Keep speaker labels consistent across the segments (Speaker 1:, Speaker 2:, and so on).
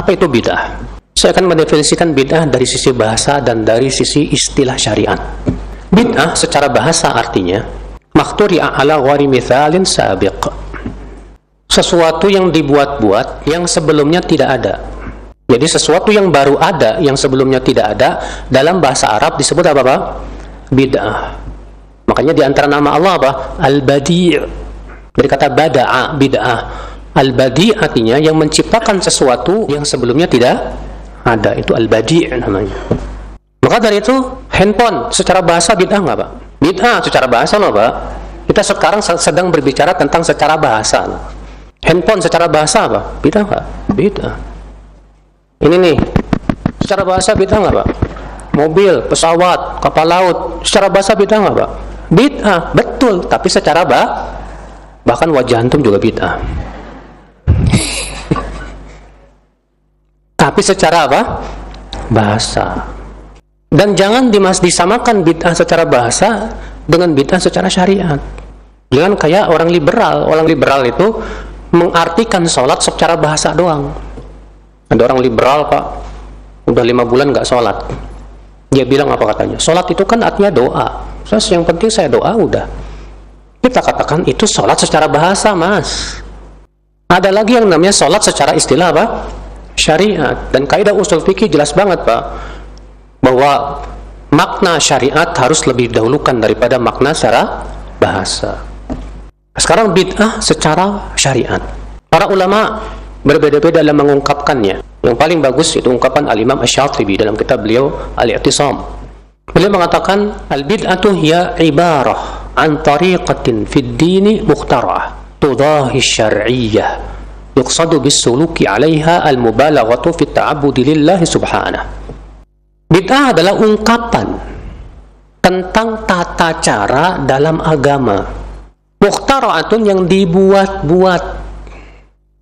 Speaker 1: Apa itu bid'ah? Saya akan mendefinisikan bid'ah dari sisi bahasa dan dari sisi istilah syariat. Bid'ah secara bahasa artinya makhturi'a ala ghairi mithalin sabiq. Sesuatu yang dibuat-buat yang sebelumnya tidak ada. Jadi sesuatu yang baru ada yang sebelumnya tidak ada, dalam bahasa Arab disebut apa, Pak? Bid'ah. Makanya di antara nama Allah apa? Al-Badi'. Dari kata bada'a, bid'ah. Al-Badi' artinya yang menciptakan sesuatu yang sebelumnya tidak ada. Itu Al-Badi' namanya. Maka dari itu, handphone secara bahasa bid'ah nggak, Pak? Bid'ah secara bahasa loh, Pak. Kita sekarang sedang berbicara tentang secara bahasa. Handphone secara bahasa apa? Bid'ah nggak? Bid'ah. Ini nih, secara bahasa bid'ah nggak, Pak? Mobil, pesawat, kapal laut, secara bahasa bid'ah nggak, Pak? Bid'ah, betul. Tapi secara bahkan wajah antum juga bid'ah. Tapi secara apa? Bahasa. Dan jangan disamakan bid'ah secara bahasa dengan bid'ah secara syariat. Jangan kayak orang liberal. Orang liberal itu mengartikan sholat secara bahasa doang. Ada orang liberal, Pak, udah 5 bulan nggak sholat. Dia bilang apa katanya? Sholat itu kan artinya doa. Terus yang penting saya doa udah. Kita katakan itu sholat secara bahasa, Mas. Ada lagi yang namanya sholat secara istilah apa? Syariat. Dan kaidah usul fikih jelas banget, Pak, bahwa makna syariat harus lebih dahulukan daripada makna secara bahasa. Sekarang bid'ah secara syariat. Para ulama berbeda-beda dalam mengungkapkannya. Yang paling bagus itu ungkapan Al-Imam Asy-Syatibi dalam kitab beliau Al-I'tisam. Beliau mengatakan al-bid'atu hiya ibarah an tariqatin fid dini mukhtara'ah tudahi syar'iyyah yuqsadu bis-suluki 'alaiha al-mubalaghatu fit ta'abbudi lillahi subhanahu. Bid'ah adalah ungkapan tentang tata cara dalam agama. Mukhtara'atun yang dibuat-buat.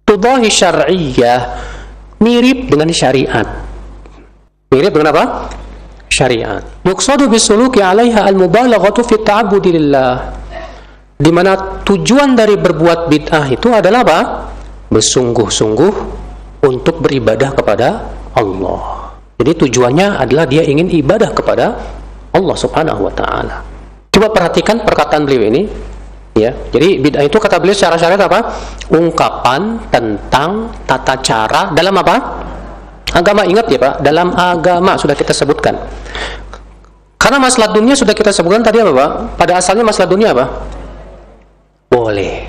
Speaker 1: Tudahi syar'iyyah, mirip dengan syariat. Mirip dengan apa? Syariat. Yuqsadu bisuluki 'alaiha al-mubalaghatu fi ta'abbudi lillah. Di mana tujuan dari berbuat bid'ah itu adalah apa? Bersungguh-sungguh untuk beribadah kepada Allah. Jadi tujuannya adalah dia ingin ibadah kepada Allah Subhanahu wa taala. Coba perhatikan perkataan beliau ini. Ya, jadi bid'ah itu kata beliau secara syariat apa? Ungkapan tentang tata cara dalam apa? Agama. Ingat ya, Pak, dalam agama sudah kita sebutkan. Karena masalah dunia sudah kita sebutkan tadi apa, Pak? Pada asalnya masalah dunia apa? Boleh.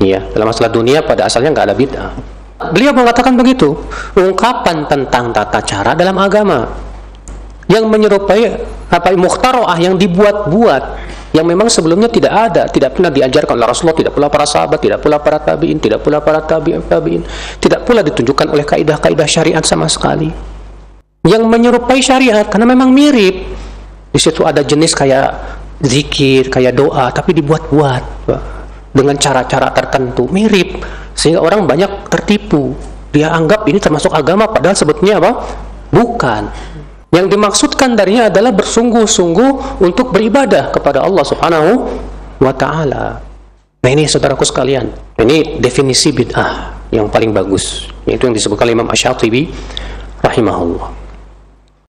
Speaker 1: Ya, dalam masalah dunia pada asalnya nggak ada bid'ah. Beliau mengatakan begitu, ungkapan tentang tata cara dalam agama yang menyerupai apa? Mukhtara'ah, yang dibuat-buat, yang memang sebelumnya tidak ada, tidak pernah diajarkan oleh Rasulullah, tidak pula para sahabat, tidak pula para tabi'in, tidak pula para tabi'in, tidak pula ditunjukkan oleh kaidah-kaidah syariat sama sekali. Yang menyerupai syariat karena memang mirip. Di situ ada jenis kayak zikir, kayak doa, tapi dibuat-buat dengan cara-cara tertentu, mirip, sehingga orang banyak tertipu. Dia anggap ini termasuk agama, padahal sebetulnya apa? Bukan. Yang dimaksudkan darinya adalah bersungguh-sungguh untuk beribadah kepada Allah Subhanahu wa ta'ala. Nah ini saudaraku sekalian, ini definisi bid'ah yang paling bagus, yaitu yang disebutkan Imam Asy-Syatibi rahimahullah.